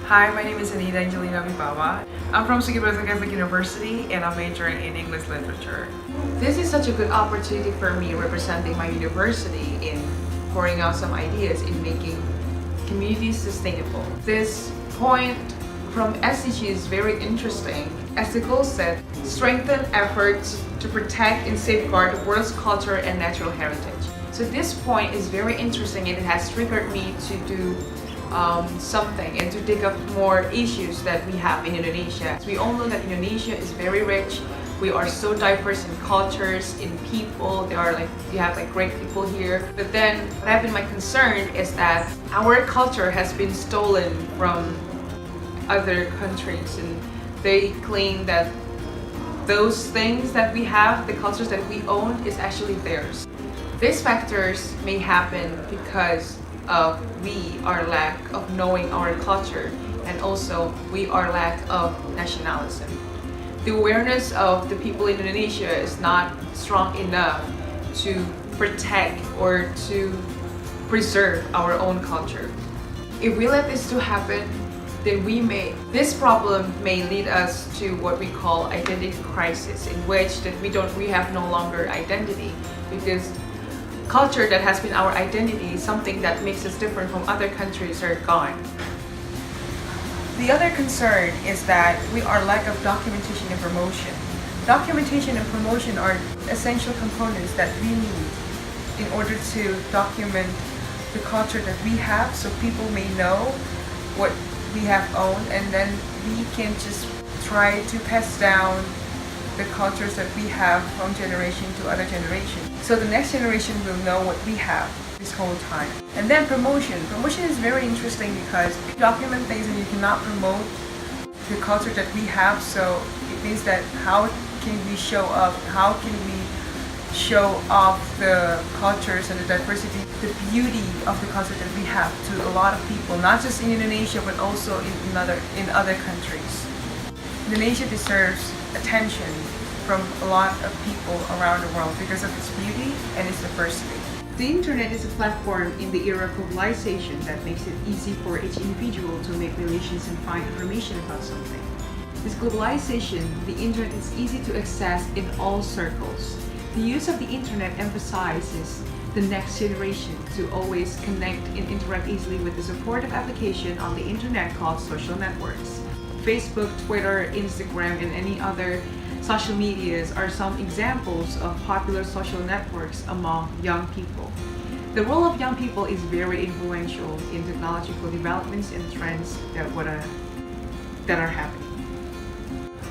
Hi, my name is Anita Angelina Wibawa. I'm from Soegijapranata University and I'm majoring in English literature. This is such a good opportunity for me representing my university in pouring out some ideas in making communities sustainable. This point from SDG is very interesting. As the goal said, strengthen efforts to protect and safeguard the world's culture and natural heritage. So this point is very interesting and it has triggered me to do something and to dig up more issues that we have in Indonesia. We all know that Indonesia is very rich. We are so diverse in cultures, in people. We have great people here. But then what have been my concern is that our culture has been stolen from other countries, and they claim that those things that we have, the cultures that we own, is actually theirs. These factors may happen because of our lack of knowing our culture, and also our lack of nationalism. The awareness of the people in Indonesia is not strong enough to protect or to preserve our own culture. If we let this to happen, then this problem may lead us to what we call identity crisis, in which that we have no longer identity, because culture that has been our identity, something that makes us different from other countries, are gone. The other concern is that our lack of documentation and promotion. Documentation and promotion are essential components that we need in order to document the culture that we have, so people may know what we have owned, and then we can just try to pass down the cultures that we have from generation to other generation. So the next generation will know what we have this whole time. And then promotion. Promotion is very interesting because you document things and you cannot promote the culture that we have. So it means that how can we show up? How can we show off the cultures and the diversity, the beauty of the culture that we have to a lot of people, not just in Indonesia but also in other countries. Indonesia deserves attention from a lot of people around the world because of its beauty and its diversity. The internet is a platform in the era of globalization that makes it easy for each individual to make relations and find information about something. This globalization, the internet is easy to access in all circles. The use of the internet emphasizes the next generation to always connect and interact easily with the supportive application on the internet called social networks. Facebook, Twitter, Instagram, and any other social medias are some examples of popular social networks among young people. The role of young people is very influential in technological developments and trends that are happening.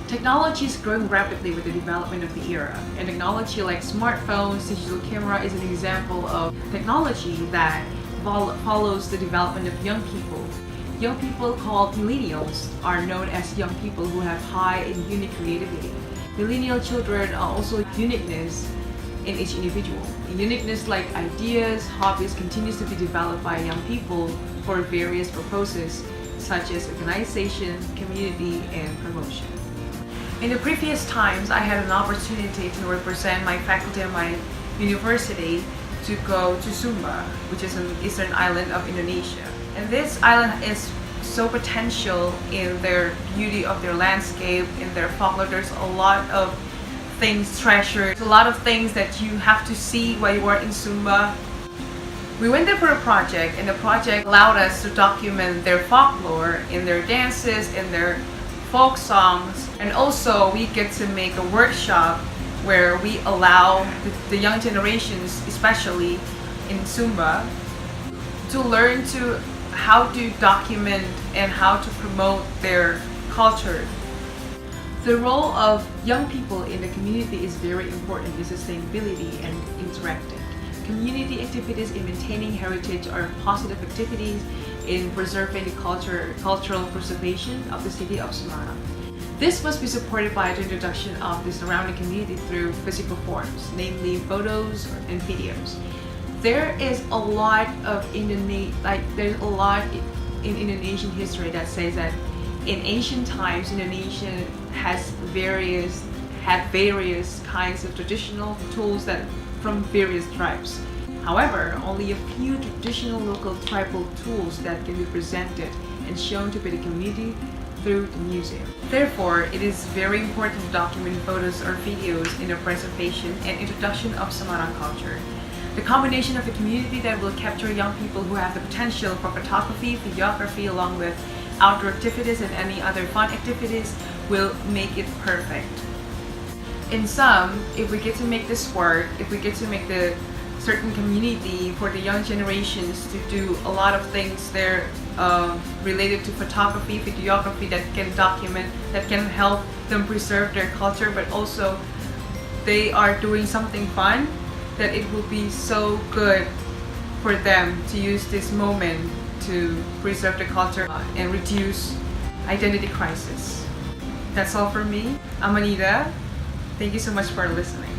Technology is growing rapidly with the development of the era, and technology like smartphones, digital camera is an example of technology that follows the development of young people. Young people called millennials are known as young people who have high and unique creativity. Millennial children are also uniqueness in each individual. Uniqueness like ideas, hobbies continues to be developed by young people for various purposes such as organization, community, and promotion. In the previous times, I had an opportunity to represent my faculty and my university to go to Sumba, which is an eastern island of Indonesia. And this island is so potential in their beauty of their landscape, in their folklore. There's a lot of things treasured, a lot of things that you have to see while you are in Sumba. We went there for a project, and the project allowed us to document their folklore in their dances, in their folk songs, and also we get to make a workshop where we allow the young generations, especially in Sumba, to learn how to document and how to promote their culture. The role of young people in the community is very important in sustainability and interacting. Community activities in maintaining heritage are positive activities in preserving the cultural preservation of the city of Semarang. This must be supported by the introduction of the surrounding community through physical forms, namely photos and videos. There is a lot in Indonesian history that says that in ancient times, Indonesia had various kinds of traditional tools from various tribes. However, only a few traditional local tribal tools that can be presented and shown to the community through the museum. Therefore, it is very important to document photos or videos in the preservation and introduction of Semarang culture. The combination of the community that will capture young people who have the potential for photography, videography, along with outdoor activities and any other fun activities will make it perfect. In sum, if we get to make this work, if we get to make the certain community for the young generations to do a lot of things there related to photography, videography that can document, that can help them preserve their culture, but also they are doing something fun, that it will be so good for them to use this moment to preserve the culture and reduce identity crisis. That's all for me. I'm Anita. Thank you so much for listening.